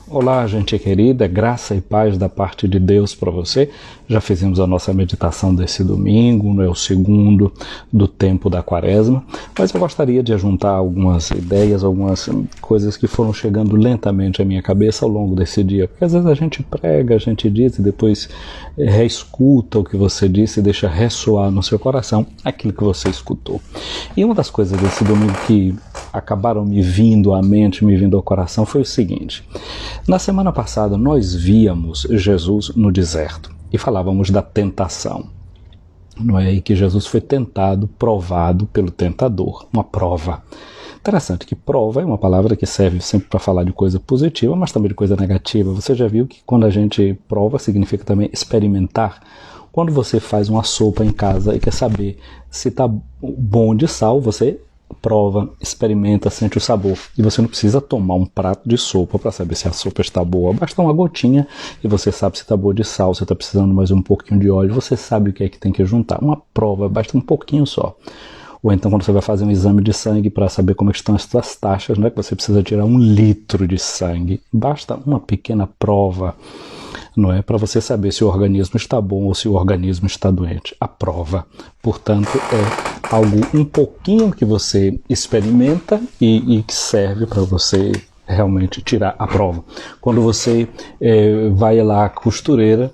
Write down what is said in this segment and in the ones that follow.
Olá, gente querida, graça e paz da parte de Deus para você. Já fizemos a nossa meditação desse domingo, é o segundo do tempo da Quaresma, mas eu gostaria de juntar algumas ideias, algumas coisas que foram chegando lentamente à minha cabeça ao longo desse dia, porque às vezes a gente prega, a gente diz e depois reescuta o que você disse e deixa ressoar no seu coração aquilo que você escutou. E uma das coisas desse domingo que acabaram me vindo à mente, me vindo ao coração foi o seguinte: na semana passada nós víamos Jesus no deserto e falávamos da tentação. Não é aí que Jesus foi tentado, provado pelo tentador, uma prova. Interessante que prova é uma palavra que serve sempre para falar de coisa positiva, mas também de coisa negativa. Você já viu que quando a gente prova significa também experimentar? Quando você faz uma sopa em casa e quer saber se está bom de sal, você prova, experimenta, sente o sabor. E você não precisa tomar um prato de sopa para saber se a sopa está boa. Basta uma gotinha e você sabe se está boa de sal, se está precisando mais um pouquinho de óleo. Você sabe o que é que tem que juntar. Uma prova, basta um pouquinho só. Ou então quando você vai fazer um exame de sangue para saber como estão as suas taxas, né, que você precisa tirar 1 litro de sangue. Basta uma pequena prova, não é, para você saber se o organismo está bom ou se o organismo está doente. A prova, portanto, é algo um pouquinho que você experimenta e que serve para você realmente tirar a prova. Quando você vai lá à costureira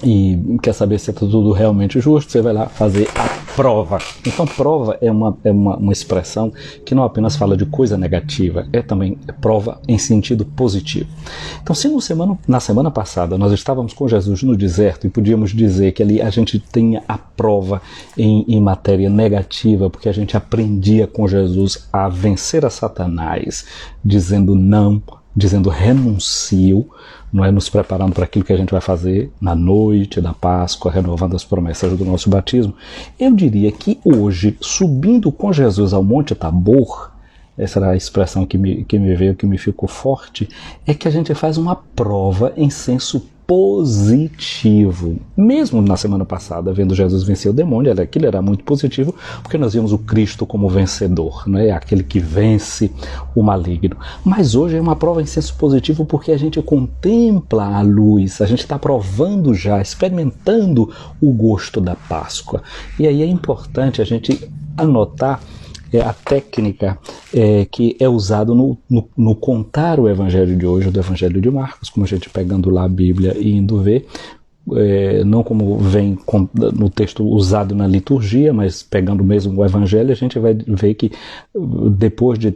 e quer saber se está tudo realmente justo, você vai lá fazer a prova. Então prova é uma expressão que não apenas fala de coisa negativa, é também prova em sentido positivo. Então se na semana passada nós estávamos com Jesus no deserto e podíamos dizer que ali a gente tinha a prova em matéria negativa, porque a gente aprendia com Jesus a vencer a Satanás, dizendo não, dizendo renuncio, não é, nos preparando para aquilo que a gente vai fazer na noite da Páscoa, renovando as promessas do nosso batismo. Eu diria que hoje, subindo com Jesus ao Monte Tabor, essa era a expressão que me veio, que me ficou forte, é que a gente faz uma prova em senso positivo. Mesmo na semana passada, vendo Jesus vencer o demônio, aquilo era muito positivo, porque nós vimos o Cristo como vencedor, não é? Aquele que vence o maligno. Mas hoje é uma prova em senso positivo porque a gente contempla a luz, a gente está provando já, experimentando o gosto da Páscoa. E aí é importante a gente anotar a técnica que é usada no contar o Evangelho de hoje, do Evangelho de Marcos, como a gente pegando lá a Bíblia e indo ver, não como vem no texto usado na liturgia, mas pegando mesmo o Evangelho, a gente vai ver que depois de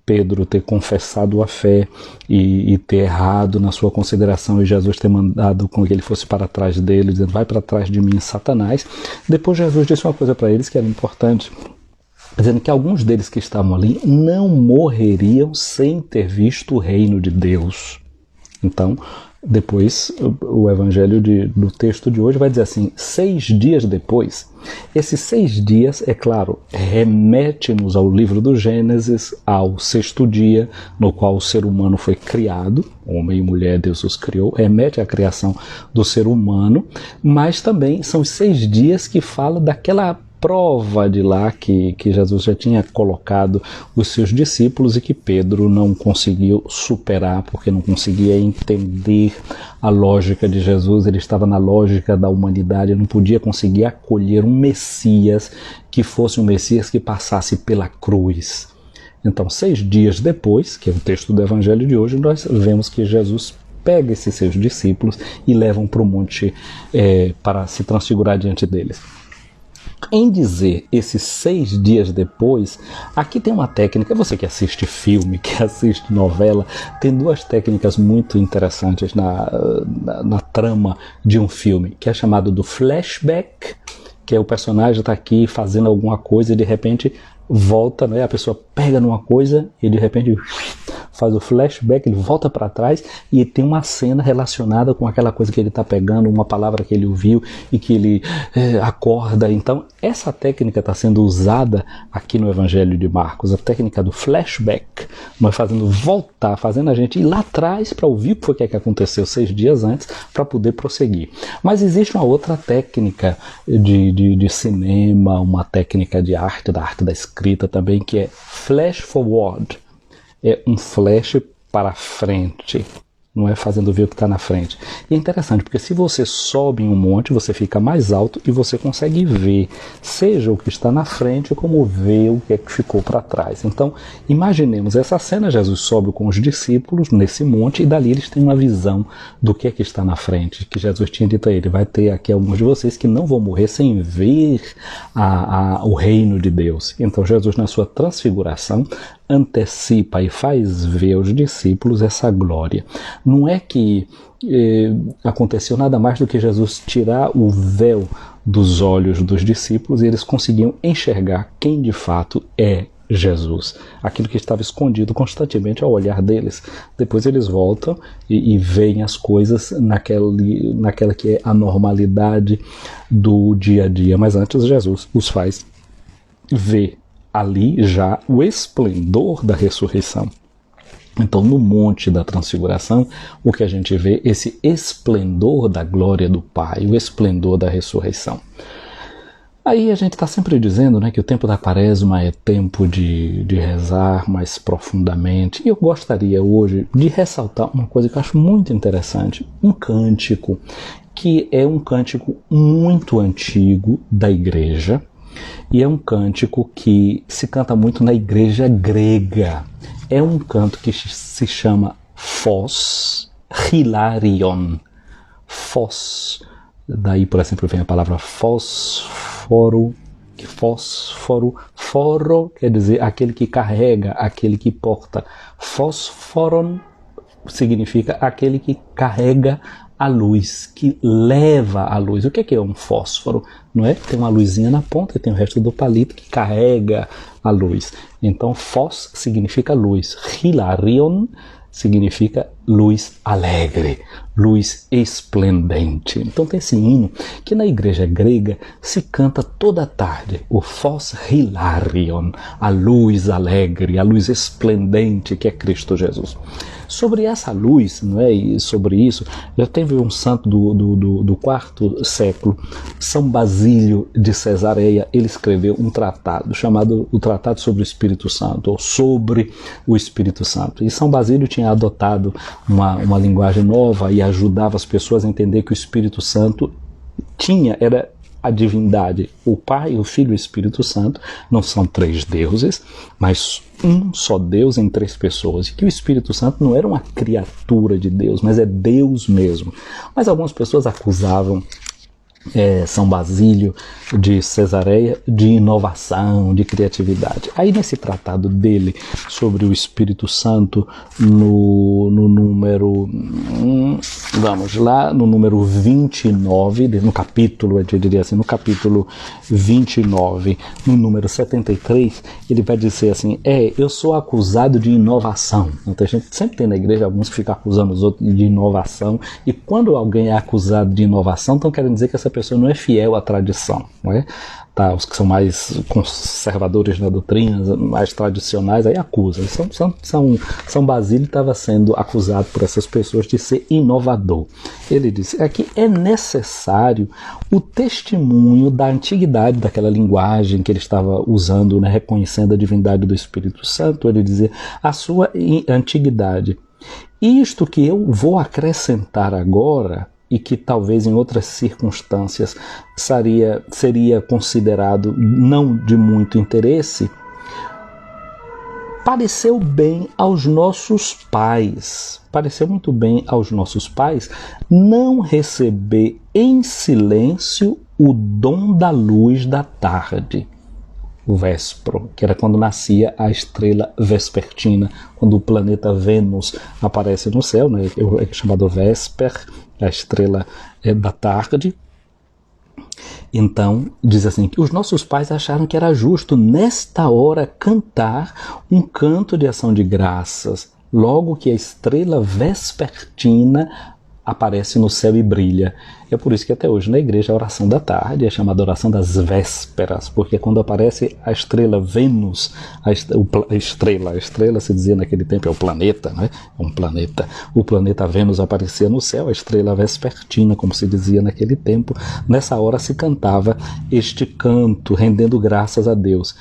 Pedro ter confessado a fé e ter errado na sua consideração e Jesus ter mandado com que ele fosse para trás dele, dizendo: vai para trás de mim, Satanás, depois Jesus disse uma coisa para eles que era importante, dizendo que alguns deles que estavam ali não morreriam sem ter visto o reino de Deus. Então, depois, o evangelho do texto de hoje vai dizer assim: 6 dias depois. Esses 6 dias, é claro, remete-nos ao livro do Gênesis, ao 6º dia, no qual o ser humano foi criado, homem e mulher Deus os criou, remete à criação do ser humano, mas também são os 6 dias que falam daquela prova de lá que Jesus já tinha colocado os seus discípulos e que Pedro não conseguiu superar porque não conseguia entender a lógica de Jesus. Ele estava na lógica da humanidade, não podia conseguir acolher um Messias que fosse um Messias que passasse pela cruz. Então, 6 dias depois, que é o texto do Evangelho de hoje, nós vemos que Jesus pega esses seus discípulos e levam para o monte para se transfigurar diante deles. Em dizer esses 6 dias depois, aqui tem uma técnica, você que assiste filme, que assiste novela, tem 2 técnicas muito interessantes na trama de um filme, que é chamado do flashback, que é o personagem está aqui fazendo alguma coisa e de repente volta, né? A pessoa pega numa coisa e de repente faz o flashback, ele volta para trás e tem uma cena relacionada com aquela coisa que ele está pegando, uma palavra que ele ouviu e que ele acorda. Então, essa técnica está sendo usada aqui no Evangelho de Marcos, a técnica do flashback, nós fazendo voltar, fazendo a gente ir lá atrás para ouvir o que foi que aconteceu 6 dias antes para poder prosseguir. Mas existe uma outra técnica de cinema, uma técnica de arte, da arte da escrita também, que é flash forward. É um flash para frente, não é fazendo ver o que está na frente. E é interessante, porque se você sobe em um monte, você fica mais alto e você consegue ver, seja o que está na frente, como ver o que é que ficou para trás. Então, imaginemos essa cena, Jesus sobe com os discípulos nesse monte e dali eles têm uma visão do que é que está na frente, que Jesus tinha dito a ele, vai ter aqui alguns de vocês que não vão morrer sem ver o reino de Deus. Então, Jesus, na sua transfiguração, antecipa e faz ver aos discípulos essa glória. Não é que aconteceu nada mais do que Jesus tirar o véu dos olhos dos discípulos e eles conseguiam enxergar quem de fato é Jesus, aquilo que estava escondido constantemente ao olhar deles. Depois eles voltam e veem as coisas naquela que é a normalidade do dia a dia, mas antes Jesus os faz ver ali já o esplendor da ressurreição. Então, no Monte da Transfiguração, o que a gente vê é esse esplendor da glória do Pai, o esplendor da ressurreição. Aí a gente está sempre dizendo, né, que o tempo da Quaresma é tempo de rezar mais profundamente. E eu gostaria hoje de ressaltar uma coisa que eu acho muito interessante, um cântico, que é um cântico muito antigo da Igreja, e é um cântico que se canta muito na igreja grega. É um canto que se chama Phos Hilarion. Phos, daí por exemplo vem a palavra fósforo, foro quer dizer aquele que carrega, aquele que porta. Fósforon significa aquele que carrega a luz, que leva a luz. O que é um fósforo? Não é? Tem uma luzinha na ponta e tem o resto do palito que carrega a luz. Então, phos significa luz. Hilarion significa luz alegre, luz esplendente. Então tem esse hino que na igreja grega se canta toda tarde, o Phos Hilarion, a luz alegre, a luz esplendente que é Cristo Jesus. Sobre essa luz, não é? E sobre isso, já teve um santo do quarto século, São Basílio de Cesareia, ele escreveu um tratado chamado o Tratado sobre o Espírito Santo, ou sobre o Espírito Santo. E São Basílio tinha adotado uma linguagem nova e ajudava as pessoas a entender que o Espírito Santo era a divindade. O Pai, o Filho e o Espírito Santo não são três deuses, mas um só Deus em três pessoas. E que o Espírito Santo não era uma criatura de Deus, mas é Deus mesmo. Mas algumas pessoas acusavam São Basílio de Cesareia de inovação, de criatividade. Aí nesse tratado dele sobre o Espírito Santo, no número, vamos lá, no número 29, no capítulo, eu diria assim, no capítulo 29, no número 73, ele vai dizer assim, eu sou acusado de inovação. Então a gente sempre tem na igreja alguns que ficam acusando os outros de inovação, e quando alguém é acusado de inovação, então querem dizer que essa pessoa não é fiel à tradição, não é? Tá, os que são mais conservadores na doutrina, mais tradicionais, aí acusam. São Basílio estava sendo acusado por essas pessoas de ser inovador. Ele disse, aqui é necessário o testemunho da antiguidade daquela linguagem que ele estava usando, né, reconhecendo a divindade do Espírito Santo. Ele dizia, a sua antiguidade. Isto que eu vou acrescentar agora, e que talvez em outras circunstâncias seria considerado não de muito interesse, pareceu bem aos nossos pais, pareceu muito bem aos nossos pais não receber em silêncio o dom da luz da tarde, o Véspero, que era quando nascia a estrela vespertina, quando o planeta Vênus aparece no céu, né? É chamado Vesper, a estrela da tarde. Então, diz assim, que os nossos pais acharam que era justo, nesta hora, cantar um canto de ação de graças, logo que a estrela vespertina aparece no céu e brilha. É por isso que até hoje na igreja a oração da tarde é chamada oração das vésperas, porque quando aparece a estrela Vênus, a estrela se dizia naquele tempo é o planeta, né? É um planeta. O planeta Vênus aparecia no céu, a estrela vespertina, como se dizia naquele tempo. Nessa hora se cantava este canto, rendendo graças a Deus.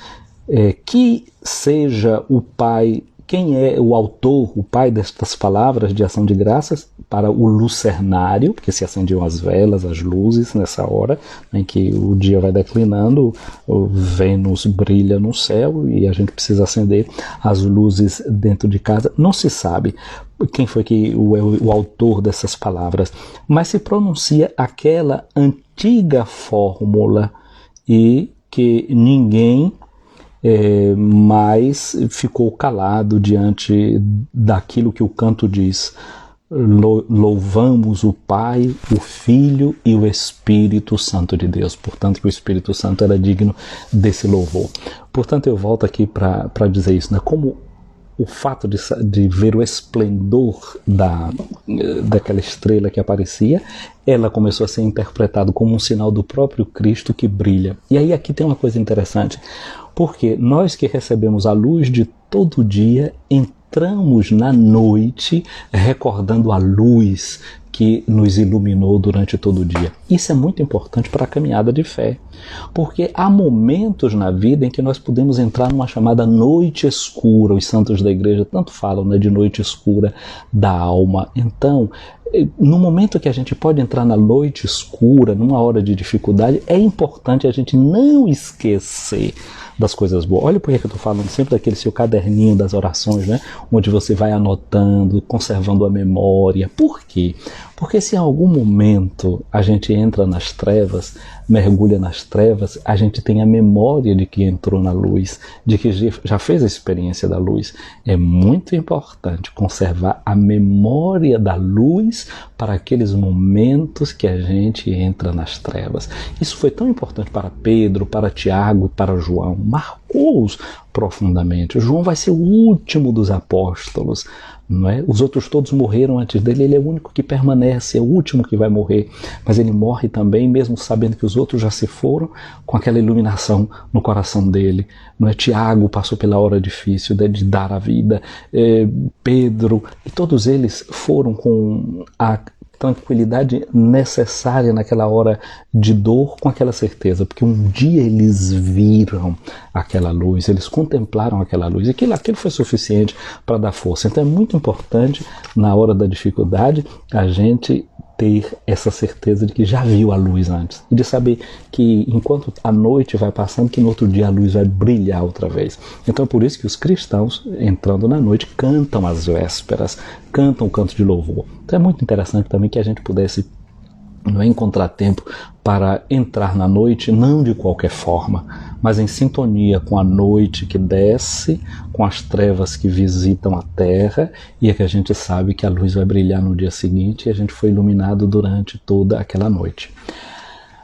Que seja o Pai quem é o autor, o pai destas palavras de ação de graças? Para o lucernário, porque se acendiam as velas, as luzes nessa hora em que o dia vai declinando, o Vênus brilha no céu e a gente precisa acender as luzes dentro de casa. Não se sabe quem foi que o autor dessas palavras, mas se pronuncia aquela antiga fórmula e que ninguém mas ficou calado diante daquilo que o canto diz. Louvamos o Pai, o Filho e o Espírito Santo de Deus. Portanto, que o Espírito Santo era digno desse louvor. Portanto, eu volto aqui para dizer isso, né? Como o fato de ver o esplendor daquela estrela que aparecia, ela começou a ser interpretada como um sinal do próprio Cristo que brilha. E aí aqui tem uma coisa interessante, porque nós que recebemos a luz de todo dia, entramos na noite recordando a luz que nos iluminou durante todo o dia. Isso é muito importante para a caminhada de fé, porque há momentos na vida em que nós podemos entrar numa chamada noite escura. Os santos da igreja tanto falam, né, de noite escura da alma. Então, no momento que a gente pode entrar na noite escura, numa hora de dificuldade, é importante a gente não esquecer das coisas boas. Olha por que eu estou falando sempre daquele seu caderninho das orações, né? Onde você vai anotando, conservando a memória. Por quê? Porque se em algum momento a gente entra nas trevas, mergulha nas trevas, a gente tem a memória de que entrou na luz, de que já fez a experiência da luz. É muito importante conservar a memória da luz para aqueles momentos que a gente entra nas trevas. Isso foi tão importante para Pedro, para Tiago e para João. Marcou-os profundamente. João vai ser o último dos apóstolos, não é? Os outros todos morreram antes dele, ele é o único que permanece, é o último que vai morrer, mas ele morre também, mesmo sabendo que os outros já se foram, com aquela iluminação no coração dele, não é? Tiago passou pela hora difícil de dar a vida, Pedro, e todos eles foram com a tranquilidade necessária naquela hora de dor, com aquela certeza, porque um dia eles viram aquela luz, eles contemplaram aquela luz, e aquilo foi suficiente para dar força. Então é muito importante, na hora da dificuldade, a gente ter essa certeza de que já viu a luz antes, e de saber que enquanto a noite vai passando, que no outro dia a luz vai brilhar outra vez. Então é por isso que os cristãos, entrando na noite, cantam as vésperas, cantam o canto de louvor. Então é muito interessante também que a gente pudesse encontrar tempo para entrar na noite, não de qualquer forma, mas em sintonia com a noite que desce, com as trevas que visitam a terra, e é que a gente sabe que a luz vai brilhar no dia seguinte e a gente foi iluminado durante toda aquela noite.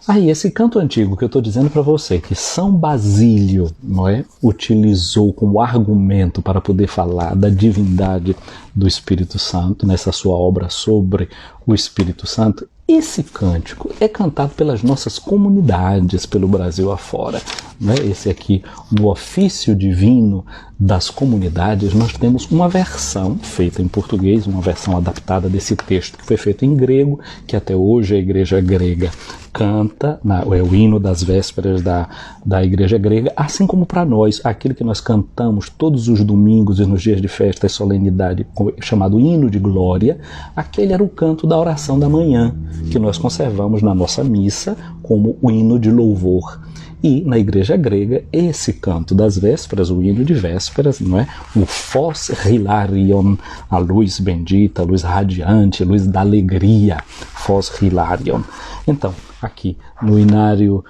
Aí, esse canto antigo que eu estou dizendo para você, que São Basílio, não é, utilizou como argumento para poder falar da divindade do Espírito Santo, nessa sua obra sobre o Espírito Santo, esse cântico é cantado pelas nossas comunidades pelo Brasil afora, né? Esse aqui, no ofício divino das comunidades, nós temos uma versão feita em português, uma versão adaptada desse texto que foi feito em grego, que até hoje a igreja grega canta, é o hino das vésperas da igreja grega, assim como para nós, aquilo que nós cantamos todos os domingos e nos dias de festa e solenidade, chamado hino de glória, aquele era o canto da oração da manhã, que nós conservamos na nossa missa como o hino de louvor. E na igreja grega, esse canto das vésperas, o hino de vésperas, não é? O Phos Hilarion, a luz bendita, a luz radiante, a luz da alegria, Phos Hilarion. Então, aqui no inário,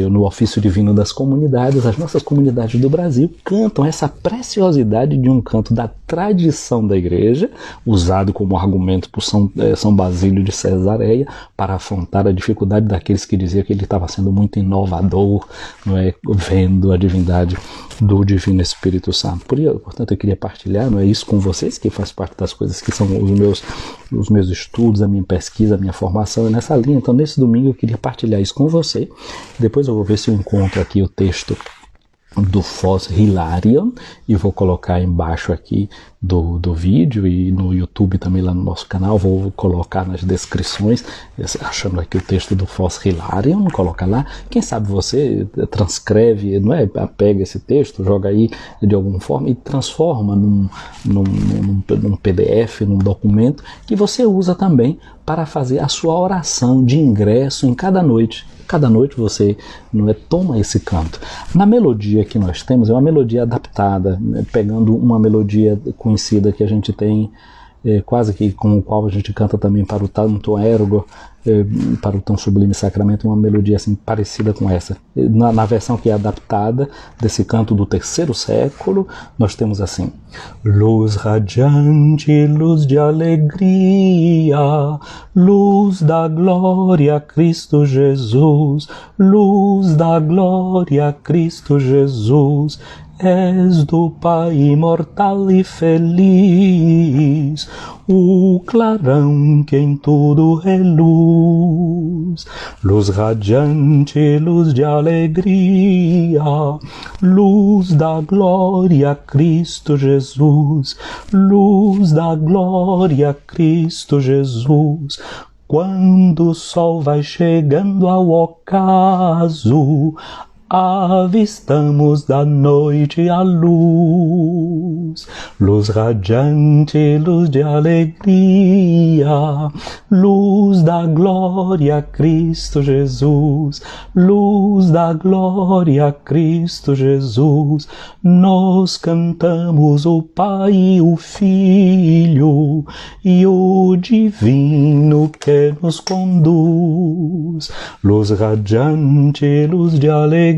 no ofício divino das comunidades, as nossas comunidades do Brasil cantam essa preciosidade de um canto da tradição da igreja, usado como argumento por São Basílio de Cesareia, para afrontar a dificuldade daqueles que diziam que ele estava sendo muito inovador, não é, vendo a divindade do Divino Espírito Santo. Portanto, eu queria partilhar, não é, isso com vocês, que faz parte das coisas que são os meus estudos, a minha pesquisa, a minha formação é nessa linha. Então, nesse domingo eu queria partilhar isso com você. Depois eu vou ver se eu encontro aqui o texto do Phos Hilarion e vou colocar embaixo aqui do vídeo e no YouTube também lá no nosso canal. Vou colocar nas descrições, achando aqui o texto do Foss Hilarion, coloca lá. Quem sabe você transcreve, não é? Pega esse texto, joga aí de alguma forma e transforma num PDF, num documento que você usa também para fazer a sua oração de ingresso em cada noite. Cada noite você toma esse canto. Na melodia que nós temos, é uma melodia adaptada, pegando uma melodia conhecida que a gente tem, quase que com o qual a gente canta também para o Tantum Ergo, para o Tão Sublime Sacramento, uma melodia assim parecida com essa. Na versão que é adaptada desse canto do terceiro século, nós temos assim: luz radiante, luz de alegria, luz da glória, Cristo Jesus, luz da glória, Cristo Jesus, és do Pai imortal e feliz, o clarão que em tudo reluz. Luz radiante, luz de alegria, luz da glória, Cristo Jesus, luz da glória, Cristo Jesus. Quando o sol vai chegando ao ocaso, avistamos da noite a luz. Luz radiante, luz de alegria, luz da glória, Cristo Jesus, luz da glória, Cristo Jesus. Nós cantamos o Pai e o Filho e o Divino que nos conduz. Luz radiante, luz de alegria,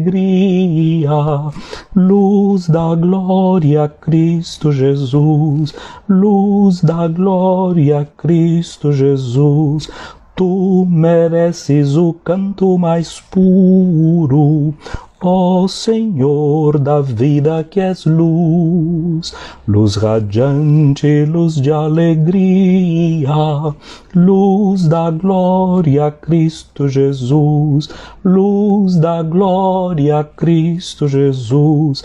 luz da glória, Cristo Jesus, luz da glória, Cristo Jesus. Tu mereces o canto mais puro, ó Senhor da vida que és luz. Luz radiante, luz de alegria, luz da glória, Cristo Jesus, luz da glória, Cristo Jesus.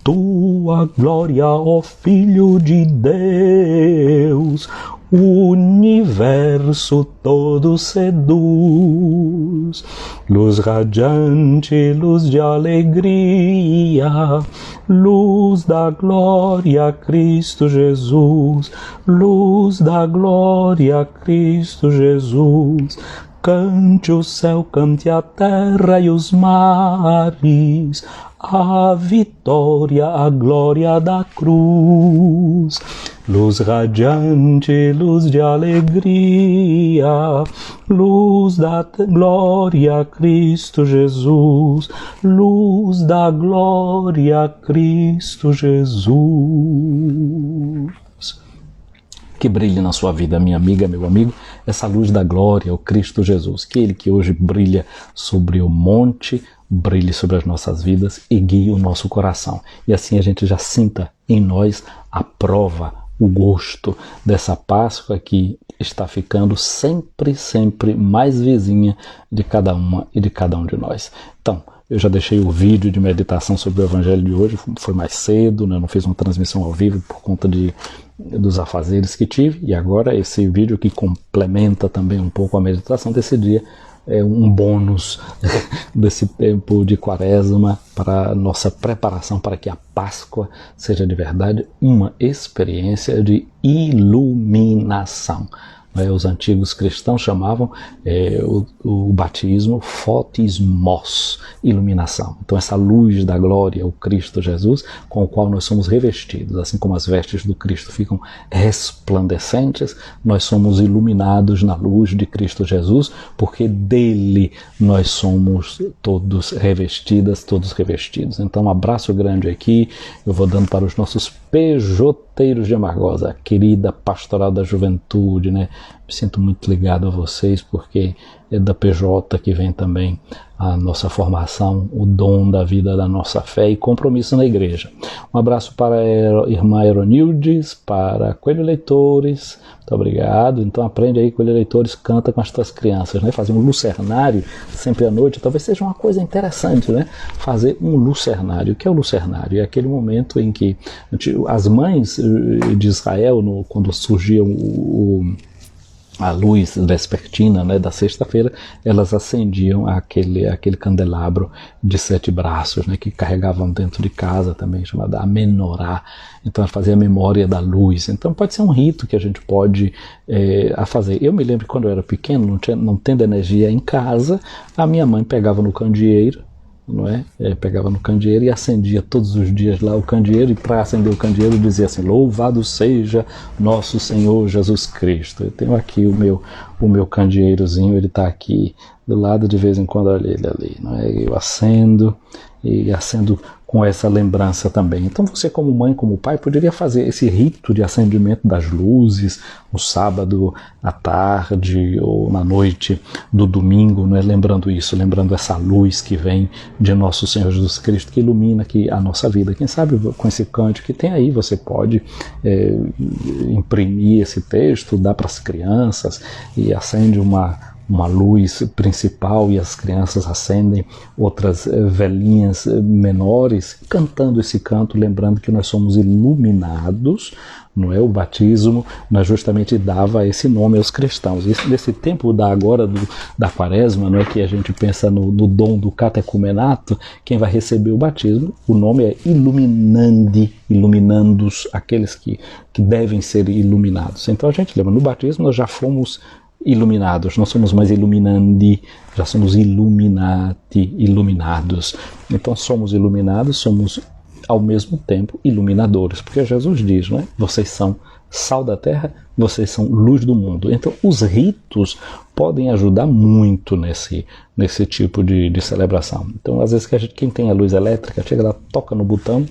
Tua glória, ó Filho de Deus, o universo todo seduz. Luz radiante, luz de alegria, luz da glória, Cristo Jesus, luz da glória, Cristo Jesus. Cante o céu, cante a terra e os mares, a vitória, a glória da cruz. Luz radiante, luz de alegria, luz da glória, Cristo Jesus, luz da glória, Cristo Jesus. Que brilhe na sua vida, minha amiga, meu amigo, essa luz da glória, o Cristo Jesus, que Ele que hoje brilha sobre o monte, brilhe sobre as nossas vidas e guie o nosso coração. E assim a gente já sinta em nós a prova, o gosto dessa Páscoa que está ficando sempre, sempre mais vizinha de cada uma e de cada um de nós. Então, eu já deixei o vídeo de meditação sobre o Evangelho de hoje, foi mais cedo, né? Não fiz uma transmissão ao vivo por conta dos afazeres que tive, e agora esse vídeo que complementa também um pouco a meditação desse dia, é um bônus desse tempo de Quaresma para a nossa preparação para que a Páscoa seja de verdade uma experiência de iluminação. Os antigos cristãos chamavam o batismo fotismos, iluminação. Então essa luz da glória, o Cristo Jesus, com o qual nós somos revestidos, assim como as vestes do Cristo ficam resplandecentes, nós somos iluminados na luz de Cristo Jesus, porque dele nós somos todos revestidas, todos revestidos. Então um abraço grande aqui, eu vou dando para os nossos pejoteiros de Amargosa, querida Pastoral da Juventude, né? Me sinto muito ligado a vocês porque da PJ, que vem também a nossa formação, o dom da vida da nossa fé e compromisso na igreja. Um abraço para a irmã Aeronildes, para Coelho Leitores, muito obrigado. Então aprende aí, Coelho Leitores, canta com as tuas crianças, né? Fazer um lucernário sempre à noite, talvez seja uma coisa interessante, né? Fazer um lucernário. O que é o lucernário? É aquele momento em que as mães de Israel, quando surgia a luz vespertina, né, da sexta-feira, elas acendiam aquele candelabro de 7 braços, né, que carregavam dentro de casa também, chamada a menorá. Então ela fazia a memória da luz. Então pode ser um rito que a gente pode fazer. Eu me lembro que quando eu era pequeno, não tendo energia em casa, a minha mãe pegava no candeeiro, não é? Pegava no candeeiro e acendia todos os dias lá o candeeiro, e para acender o candeeiro dizia assim: louvado seja nosso Senhor Jesus Cristo. Eu tenho aqui o meu candeeirozinho, ele está aqui do lado, de vez em quando, olha ele ali, não é? Eu acendo e acendo com essa lembrança também. Então você, como mãe, como pai, poderia fazer esse rito de acendimento das luzes no sábado à tarde ou na noite do domingo, né? Lembrando isso, lembrando essa luz que vem de nosso Senhor Jesus Cristo, que ilumina aqui a nossa vida. Quem sabe com esse cântico que tem aí, você pode imprimir esse texto, dar para as crianças e acende uma luz principal e as crianças acendem outras velinhas menores, cantando esse canto, lembrando que nós somos iluminados, não é? O batismo, nós justamente dava esse nome aos cristãos. E nesse tempo da quaresma, não é, que a gente pensa no dom do catecumenato, quem vai receber o batismo, o nome é iluminandi, iluminandos, aqueles que devem ser iluminados. Então a gente lembra, no batismo nós já fomos iluminados, não somos mais iluminandi, já somos illuminati, iluminados. Então somos iluminados, somos ao mesmo tempo iluminadores, porque Jesus diz, não é? Vocês são sal da terra, vocês são luz do mundo. Então os ritos podem ajudar muito nesse tipo de celebração. Então às vezes quem tem a luz elétrica, chega lá, toca no botão,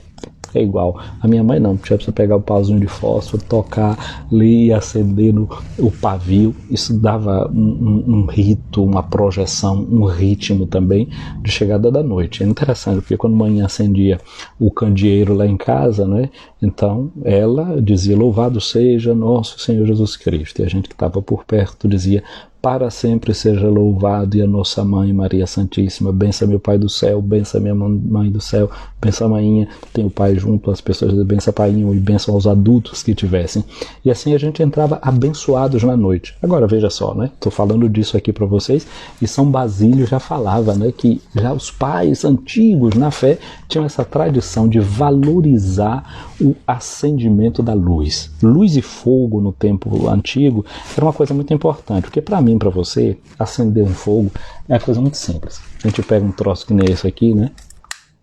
é igual. A minha mãe não, precisa pegar o pauzinho de fósforo, tocar ali e acender o pavio. Isso dava um rito, uma projeção, um ritmo também de chegada da noite. É interessante, porque quando a mãe acendia o candeeiro lá em casa, né, então ela dizia: louvado seja nosso Senhor Jesus Cristo. E a gente que estava por perto dizia: para sempre seja louvado, e a nossa mãe Maria Santíssima, bença meu Pai do céu, bença minha mãe do céu, bença a mainha, tem o Pai junto, as pessoas bença painho e bença aos adultos que tivessem. E assim a gente entrava abençoados na noite. Agora veja só, né? Estou falando disso aqui para vocês, e São Basílio já falava, né, que já os pais antigos na fé tinham essa tradição de valorizar o acendimento da luz. Luz e fogo no tempo antigo era uma coisa muito importante, porque para mim, para você, acender um fogo é uma coisa muito simples. A gente pega um troço que nem esse aqui, né?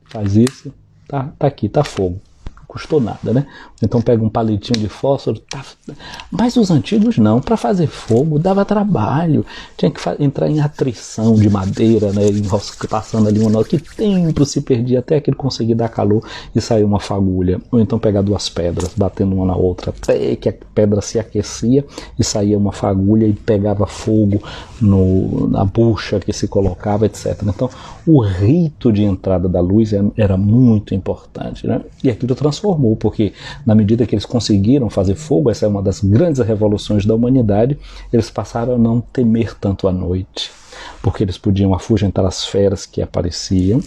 Faz isso, tá aqui, tá fogo. Não custou nada, né? Então pega um palitinho de fósforo, tá. Mas os antigos não, para fazer fogo dava trabalho, tinha que entrar em atrição de madeira, né? Passando ali uma nota, que tempo se perdia até que ele conseguir dar calor e sair uma fagulha. Ou então pegar 2 pedras, batendo uma na outra, até que a pedra se aquecia e saía uma fagulha e pegava fogo na bucha que se colocava, etc. Então o rito de entrada da luz era muito importante, né? E aquilo transformou, porque na medida que eles conseguiram fazer fogo, essa é uma das grandes revoluções da humanidade, eles passaram a não temer tanto a noite, porque eles podiam afugentar as feras que apareciam.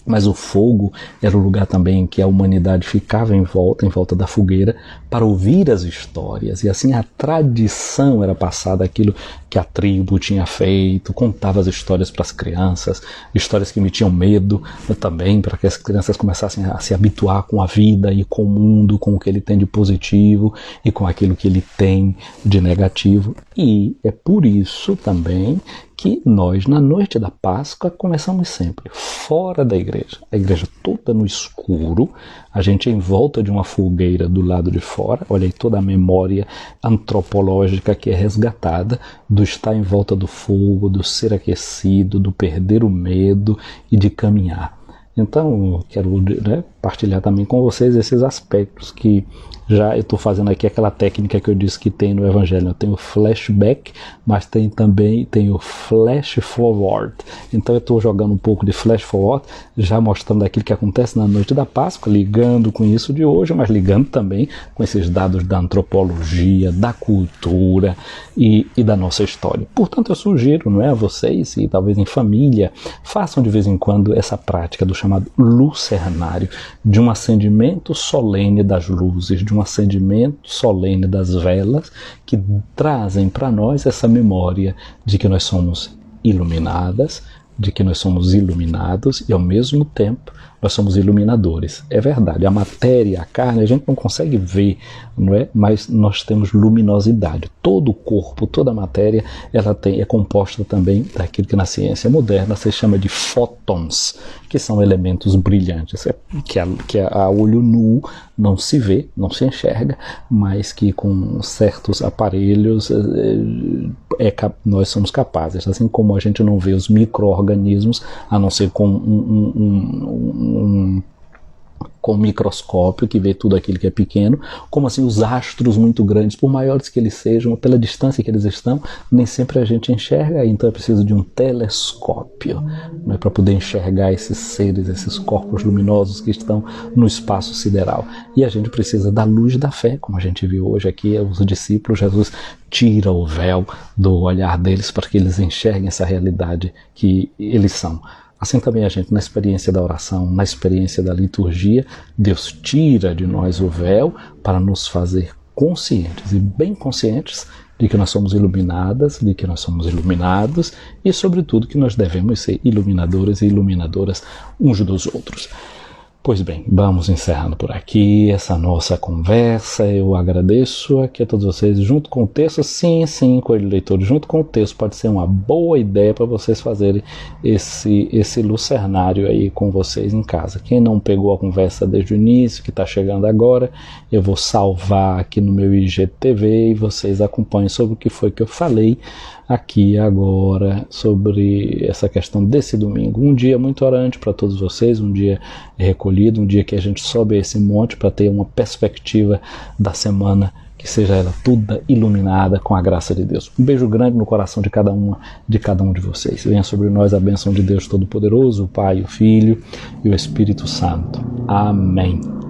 Mas o fogo era o lugar também em que a humanidade ficava em volta da fogueira, para ouvir as histórias. E assim a tradição era passada, aquilo que a tribo tinha feito, contava as histórias para as crianças, histórias que metiam medo também, para que as crianças começassem a se habituar com a vida e com o mundo, com o que ele tem de positivo e com aquilo que ele tem de negativo. E é por isso também que nós, na noite da Páscoa, começamos sempre fora da igreja. A igreja toda no escuro, a gente em volta de uma fogueira do lado de fora. Olha aí toda a memória antropológica que é resgatada do estar em volta do fogo, do ser aquecido, do perder o medo e de caminhar. Então, quero, né, partilhar também com vocês esses aspectos que já eu estou fazendo aqui aquela técnica que eu disse que tem no Evangelho. Eu tenho o flashback, mas também tem o flash forward. Então eu estou jogando um pouco de flash forward, já mostrando aquilo que acontece na noite da Páscoa, ligando com isso de hoje, mas ligando também com esses dados da antropologia, da cultura e da nossa história. Portanto, eu sugiro, não é, a vocês, e talvez em família, façam de vez em quando essa prática do chamado lucernário, de um acendimento solene das luzes, de um acendimento solene das velas, que trazem para nós essa memória de que nós somos iluminadas, de que nós somos iluminados e ao mesmo tempo nós somos iluminadores. É verdade, a matéria, a carne, a gente não consegue ver, não é? Mas nós temos luminosidade. Todo o corpo, toda a matéria, ela é composta também daquilo que na ciência moderna se chama de fótons, que são elementos brilhantes, que a olho nu não se vê, não se enxerga, mas que com certos aparelhos nós somos capazes. Assim como a gente não vê os micro-organismos, a não ser com com microscópio, que vê tudo aquilo que é pequeno, como assim os astros muito grandes, por maiores que eles sejam, pela distância que eles estão, nem sempre a gente enxerga, então é preciso de um telescópio, né, para poder enxergar esses seres, esses corpos luminosos que estão no espaço sideral. E a gente precisa da luz da fé, como a gente viu hoje aqui, os discípulos, Jesus tira o véu do olhar deles para que eles enxerguem essa realidade que eles são. Assim também a gente, na experiência da oração, na experiência da liturgia, Deus tira de nós o véu para nos fazer conscientes e bem conscientes de que nós somos iluminadas, de que nós somos iluminados e, sobretudo, que nós devemos ser iluminadores e iluminadoras uns dos outros. Pois bem, vamos encerrando por aqui essa nossa conversa. Eu agradeço aqui a todos vocês, junto com o texto, sim, Coelho Leitor, junto com o texto pode ser uma boa ideia para vocês fazerem esse lucernário aí com vocês em casa. Quem não pegou a conversa desde o início, que está chegando agora, eu vou salvar aqui no meu IGTV e vocês acompanhem sobre o que foi que eu falei aqui agora sobre essa questão desse domingo. Um dia muito orante para todos vocês, um dia recolhido, um dia que a gente sobe a esse monte para ter uma perspectiva da semana que seja ela toda iluminada com a graça de Deus. Um beijo grande no coração de cada um de vocês. Venha sobre nós a bênção de Deus Todo-Poderoso, o Pai, o Filho e o Espírito Santo. Amém.